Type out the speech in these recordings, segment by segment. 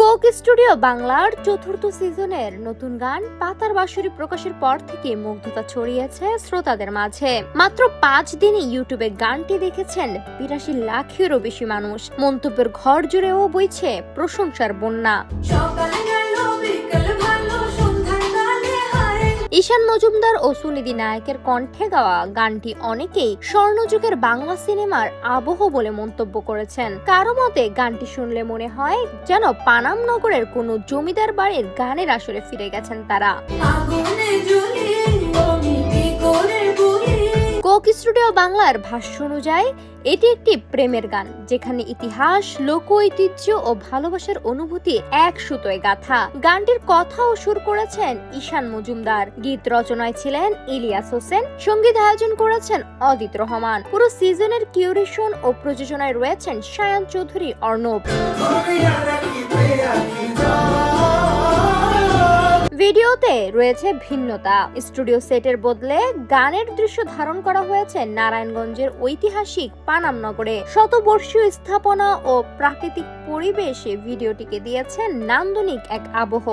Coke studio বাংলার চতুর্থ সিজনের নতুন গান পাতার বাঁশুরি প্রকাশের পর থেকে মুগ্ধতা ছড়িয়েছে শ্রোতাদের মাঝে। মাত্র 5 দিনে ইউটিউবে গানটি দেখেছেন 82 লাখেরও বেশি মানুষ। মন্তব্যের ঘর জুড়েও বইছে প্রশংসার বন্যা। ঈশান মজুমদার ও সুনিধি নায়কের কণ্ঠে গাওয়া গানটি অনেকেই স্বর্ণযুগের বাংলা সিনেমার আবহ বলে মন্তব্য করেছেন। কারো মতে গানটি শুনলে মনে হয় যেন পানাম নগরের কোনো জমিদার বাড়ির গানের আসরে ফিরে গেছেন তারা। কোক স্টুডিও বাংলার ভাষ্য অনুযায়ী এটি একটি প্রেমের গান, যেখানে ইতিহাস, লোক ঐতিহ্য ও ভালোবাসার অনুভূতি এক সুতোয় গাঁথা। গানটির কথা ও সুর করেছেন ঈশান মজুমদার, গীত রচনায় ছিলেন ইলিয়াস হোসেন, সঙ্গীত আয়োজন করেছেন অদিত রহমান। পুরো সিজনের কিউরেশন ও প্রযোজনায় রয়েছেন সায়ান চৌধুরী অর্ণব। ভিডিওতে রয়েছে ভিন্নতা। স্টুডিও সেটের বদলে গানের দৃশ্য ধারণ করা হয়েছে নারায়ণগঞ্জের ঐতিহাসিক পানাম নগরে। শতবর্ষীয় স্থাপনা ও প্রাকৃতিক পরিবেশে ভিডিওটিকে দিয়েছে নান্দনিক এক আবহ।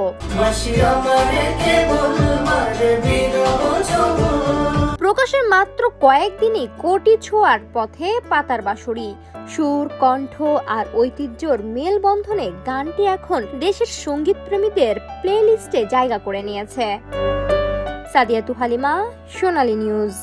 প্রকাশের মাত্র কয়েকদিনই কোটি ছোঁয়ার পথে পাতার বাঁশুরি। সুর, কণ্ঠ আর ঐতিহ্যর মেলবন্ধনে গানটি এখন দেশের সঙ্গীত প্রেমীদের প্লেলিস্টে জায়গা করে নিয়েছে। সাদিয়া তুহালিমা, সোনালী নিউজ।